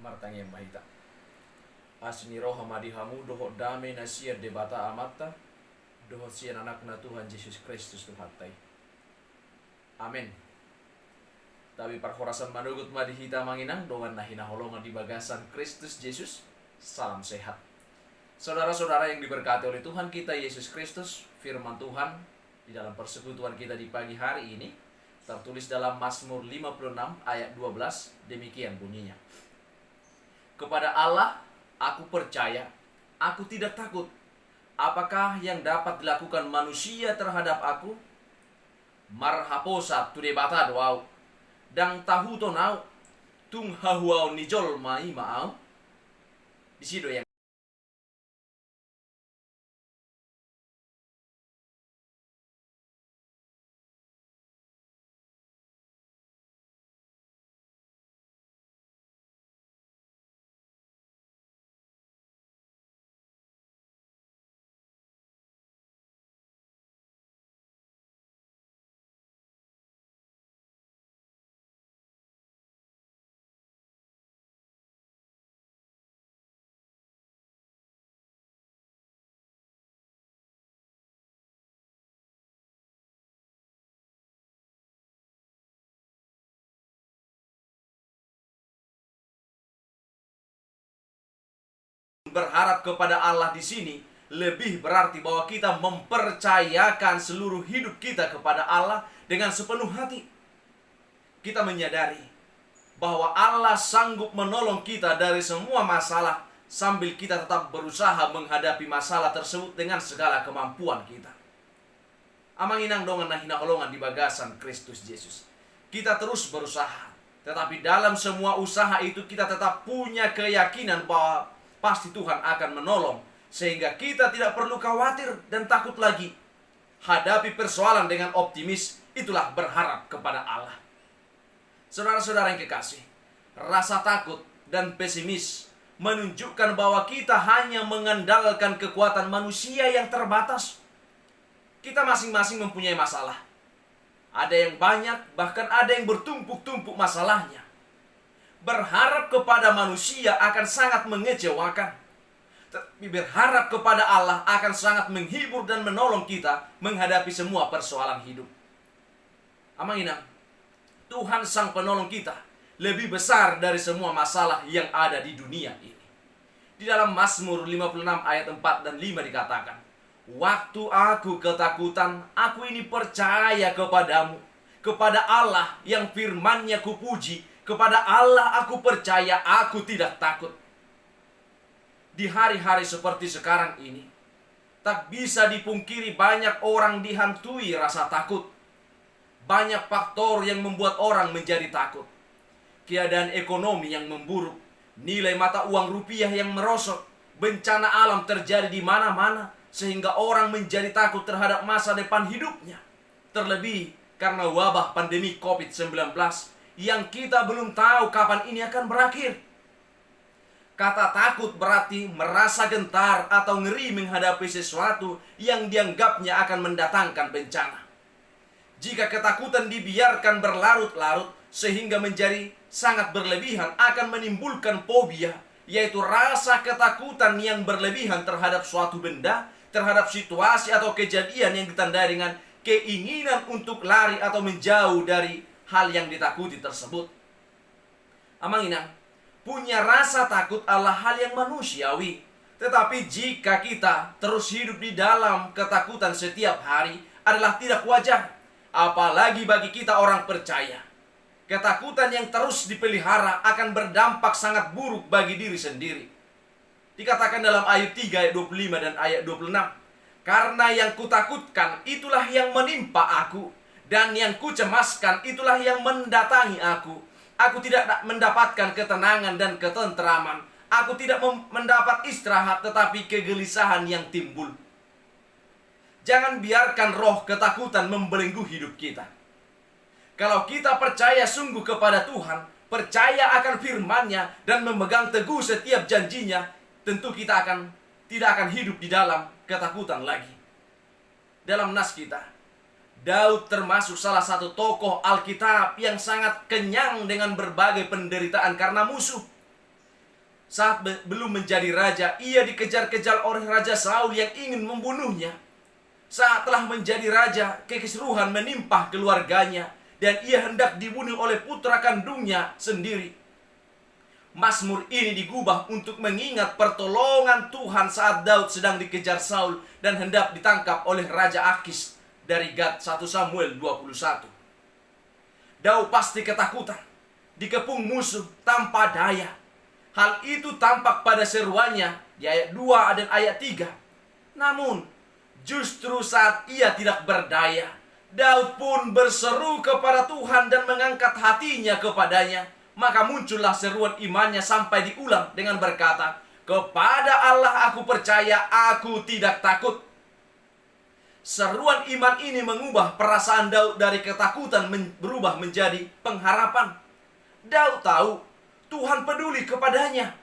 martang yang mahita. Asni roha madihamu doho dame nasia debata amata doho sian anakna Tuhan Yesus Kristus Tuhatai. Amin. Tapi parhorasan manugut madihita manginang doan nahina holongan di bagasan Kristus Yesus. Salam sehat. Saudara-saudara yang diberkati oleh Tuhan kita Yesus Kristus, firman Tuhan di dalam persekutuan kita di pagi hari ini tertulis dalam Mazmur 56 ayat 12, demikian bunyinya. Kepada Allah aku percaya, aku tidak takut. Apakah yang dapat dilakukan manusia terhadap aku? Marhaposa tudebata doau, dang tahu tonau, tung hahuau nijol mai maau. Di situ yang berharap kepada Allah di sini lebih berarti bahwa kita mempercayakan seluruh hidup kita kepada Allah dengan sepenuh hati. Kita menyadari bahwa Allah sanggup menolong kita dari semua masalah sambil kita tetap berusaha menghadapi masalah tersebut dengan segala kemampuan kita. Amang inang dongan nahina holongan di bagasan Kristus Yesus. Kita terus berusaha, tetapi dalam semua usaha itu kita tetap punya keyakinan bahwa pasti Tuhan akan menolong, sehingga kita tidak perlu khawatir dan takut lagi. Hadapi persoalan dengan optimis, itulah berharap kepada Allah. Saudara-saudara yang kekasih, rasa takut dan pesimis menunjukkan bahwa kita hanya mengandalkan kekuatan manusia yang terbatas. Kita masing-masing mempunyai masalah. Ada yang banyak, bahkan ada yang bertumpuk-tumpuk masalahnya. Berharap kepada manusia akan sangat mengecewakan. Tapi berharap kepada Allah akan sangat menghibur dan menolong kita menghadapi semua persoalan hidup. Amang inang, Tuhan sang penolong kita lebih besar dari semua masalah yang ada di dunia ini. Di dalam Mazmur 56 ayat 4 dan 5 dikatakan, waktu aku ketakutan, aku ini percaya kepadamu. Kepada Allah yang firman-Nya kupuji, kepada Allah aku percaya, aku tidak takut. Di hari-hari seperti sekarang ini, tak bisa dipungkiri banyak orang dihantui rasa takut. Banyak faktor yang membuat orang menjadi takut. Keadaan ekonomi yang memburuk, nilai mata uang rupiah yang merosot, bencana alam terjadi di mana-mana, sehingga orang menjadi takut terhadap masa depan hidupnya. Terlebih karena wabah pandemi COVID-19 yang kita belum tahu kapan ini akan berakhir. Kata takut berarti merasa gentar atau ngeri menghadapi sesuatu yang dianggapnya akan mendatangkan bencana. Jika ketakutan dibiarkan berlarut-larut sehingga menjadi sangat berlebihan, akan menimbulkan fobia, yaitu rasa ketakutan yang berlebihan terhadap suatu benda, terhadap situasi atau kejadian yang ditandai dengan keinginan untuk lari atau menjauh dari hal yang ditakuti tersebut. Amang inang, punya rasa takut adalah hal yang manusiawi. Tetapi jika kita terus hidup di dalam ketakutan setiap hari adalah tidak wajar. Apalagi bagi kita orang percaya. Ketakutan yang terus dipelihara akan berdampak sangat buruk bagi diri sendiri. Dikatakan dalam ayat 3 ayat 25 dan ayat 26. Karena yang kutakutkan itulah yang menimpa aku, dan yang kucemaskan itulah yang mendatangi aku. Aku tidak mendapatkan ketenangan dan ketenteraman. Aku tidak mendapat istirahat, tetapi kegelisahan yang timbul. Jangan biarkan roh ketakutan membelenggu hidup kita. Kalau kita percaya sungguh kepada Tuhan, percaya akan firman-Nya, dan memegang teguh setiap janjinya, tentu kita tidak akan hidup di dalam ketakutan lagi. Dalam nas kita, Daud termasuk salah satu tokoh Alkitab yang sangat kenyang dengan berbagai penderitaan karena musuh. Saat belum menjadi raja, ia dikejar-kejar oleh Raja Saul yang ingin membunuhnya. Saat telah menjadi raja, kekisruhan menimpa keluarganya, dan ia hendak dibunuh oleh putra kandungnya sendiri. Mazmur ini digubah untuk mengingat pertolongan Tuhan saat Daud sedang dikejar Saul dan hendak ditangkap oleh Raja Akis dari Gad. 1 Samuel 21. Daud pasti ketakutan, dikepung musuh tanpa daya. Hal itu tampak pada seruannya di ayat 2 dan ayat 3. Namun, justru saat ia tidak berdaya, Daud pun berseru kepada Tuhan dan mengangkat hatinya kepadanya. Maka muncullah seruan imannya sampai diulang dengan berkata, "Kepada Allah aku percaya, aku tidak takut." Seruan iman ini mengubah perasaan Daud dari ketakutan berubah menjadi pengharapan. Daud tahu Tuhan peduli kepadanya.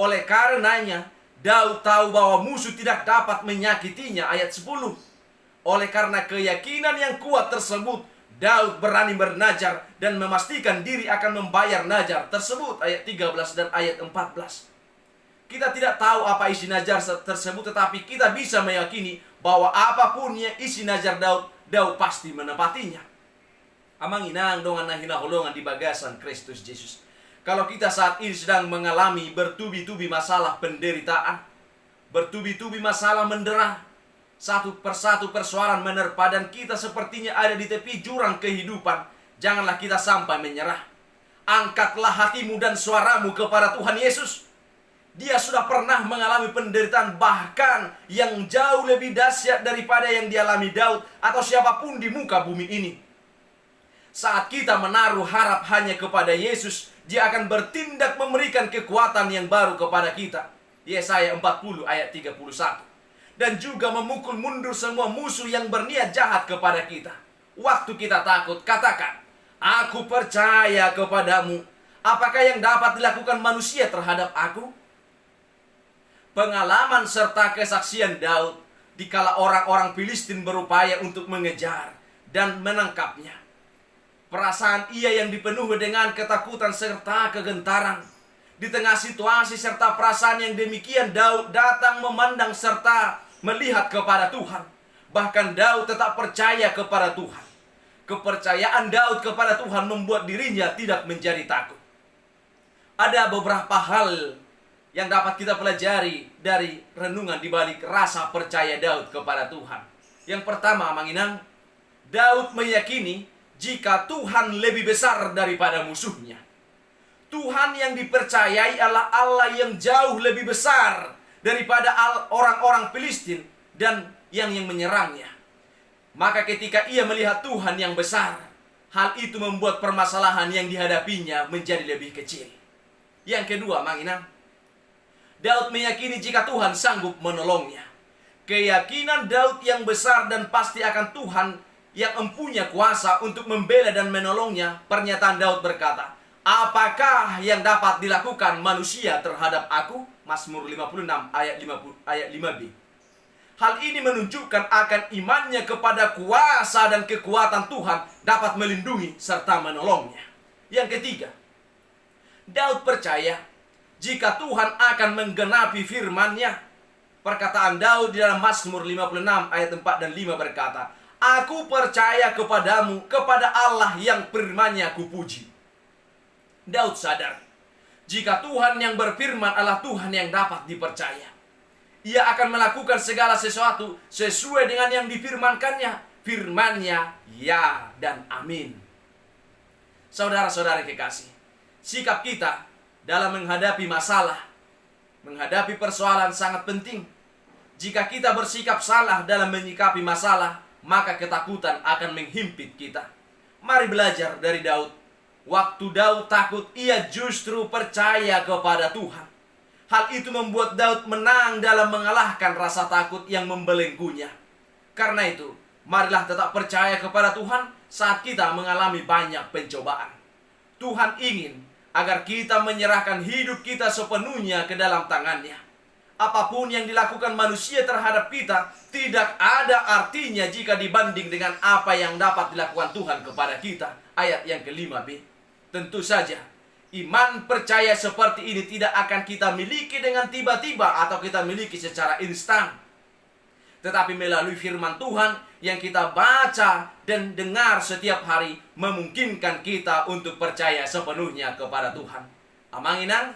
Oleh karenanya, Daud tahu bahwa musuh tidak dapat menyakitinya. Ayat 10. Oleh karena keyakinan yang kuat tersebut, Daud berani bernajar dan memastikan diri akan membayar najar tersebut. Ayat 13 dan ayat 14. Kita tidak tahu apa isi najar tersebut, tetapi kita bisa meyakini bahwa apapun yang isi najar Daud, Daud pasti menepatinya. Amang inang dongan nahina holongan di bagasan Kristus Yesus. Kalau kita saat ini sedang mengalami bertubi-tubi masalah penderitaan, bertubi-tubi masalah mendera, satu persatu persoalan menerpa dan kita sepertinya ada di tepi jurang kehidupan, janganlah kita sampai menyerah. Angkatlah hatimu dan suaramu kepada Tuhan Yesus. Dia sudah pernah mengalami penderitaan bahkan yang jauh lebih dahsyat daripada yang dialami Daud atau siapapun di muka bumi ini. Saat kita menaruh harap hanya kepada Yesus, Dia akan bertindak memberikan kekuatan yang baru kepada kita. Yesaya 40 ayat 31. Dan juga memukul mundur semua musuh yang berniat jahat kepada kita. Waktu kita takut, katakan, "Aku percaya kepadamu." Apakah yang dapat dilakukan manusia terhadap aku? Pengalaman serta kesaksian Daud dikala orang-orang Filistin berupaya untuk mengejar dan menangkapnya. Perasaan ia yang dipenuhi dengan ketakutan serta kegentaran. Di tengah situasi serta perasaan yang demikian, Daud datang memandang serta melihat kepada Tuhan. Bahkan Daud tetap percaya kepada Tuhan. Kepercayaan Daud kepada Tuhan membuat dirinya tidak menjadi takut. Ada beberapa hal yang dapat kita pelajari dari renungan di balik rasa percaya Daud kepada Tuhan. Yang pertama, Manginang, Daud meyakini jika Tuhan lebih besar daripada musuhnya. Tuhan yang dipercayai adalah Allah yang jauh lebih besar daripada orang-orang Filistin dan yang menyerangnya. Maka ketika ia melihat Tuhan yang besar, hal itu membuat permasalahan yang dihadapinya menjadi lebih kecil. Yang kedua, Manginang, Daud meyakini jika Tuhan sanggup menolongnya. Keyakinan Daud yang besar dan pasti akan Tuhan yang empunya kuasa untuk membela dan menolongnya. Pernyataan Daud berkata, "Apakah yang dapat dilakukan manusia terhadap aku?" Mazmur 56 ayat 5b. Hal ini menunjukkan akan imannya kepada kuasa dan kekuatan Tuhan dapat melindungi serta menolongnya. Yang ketiga, Daud percaya jika Tuhan akan menggenapi firman-Nya. Perkataan Daud di dalam Mazmur 56 ayat 4 dan 5 berkata, "Aku percaya kepadamu, kepada Allah yang firman-Nya kupuji." Daud sadar, jika Tuhan yang berfirman adalah Tuhan yang dapat dipercaya. Ia akan melakukan segala sesuatu sesuai dengan yang difirmankannya. Firman-Nya ya dan amin. Saudara-saudara kekasih, sikap kita dalam menghadapi masalah, menghadapi persoalan sangat penting. Jika kita bersikap salah dalam menyikapi masalah, maka ketakutan akan menghimpit kita. Mari belajar dari Daud. Waktu Daud takut, ia justru percaya kepada Tuhan. Hal itu membuat Daud menang dalam mengalahkan rasa takut yang membelenggunya. Karena itu, marilah tetap percaya kepada Tuhan saat kita mengalami banyak pencobaan. Tuhan ingin agar kita menyerahkan hidup kita sepenuhnya ke dalam tangan-Nya. Apapun yang dilakukan manusia terhadap kita tidak ada artinya jika dibanding dengan apa yang dapat dilakukan Tuhan kepada kita. Ayat yang ke-5b. Tentu saja, Iman percaya seperti ini tidak akan kita miliki dengan tiba-tiba atau kita miliki secara instan. Tetapi melalui firman Tuhan yang kita baca dan dengar setiap hari memungkinkan kita untuk percaya sepenuhnya kepada Tuhan. Amanginang,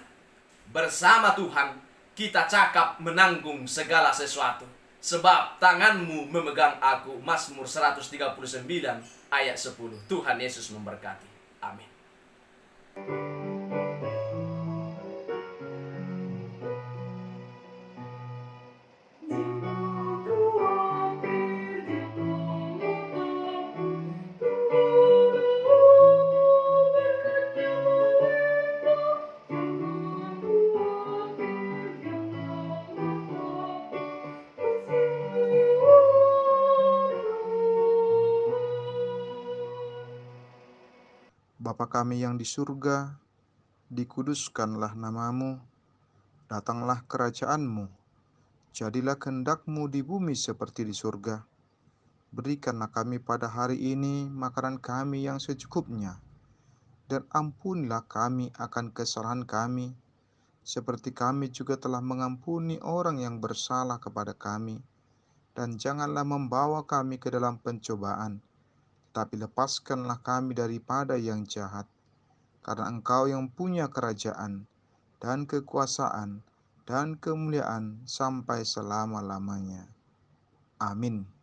bersama Tuhan kita cakap menanggung segala sesuatu. Sebab tanganmu memegang aku. Mazmur 139 ayat 10. Tuhan Yesus memberkati. Amin. Bapa kami yang di surga, dikuduskanlah namamu, datanglah kerajaan-Mu, jadilah kehendak-Mu di bumi seperti di surga. Berikanlah kami pada hari ini makanan kami yang secukupnya, dan ampunilah kami akan kesalahan kami, seperti kami juga telah mengampuni orang yang bersalah kepada kami. Dan janganlah membawa kami ke dalam pencobaan, tapi lepaskanlah kami daripada yang jahat. Karena Engkau yang punya kerajaan, dan kekuasaan, dan kemuliaan sampai selama-lamanya. Amin.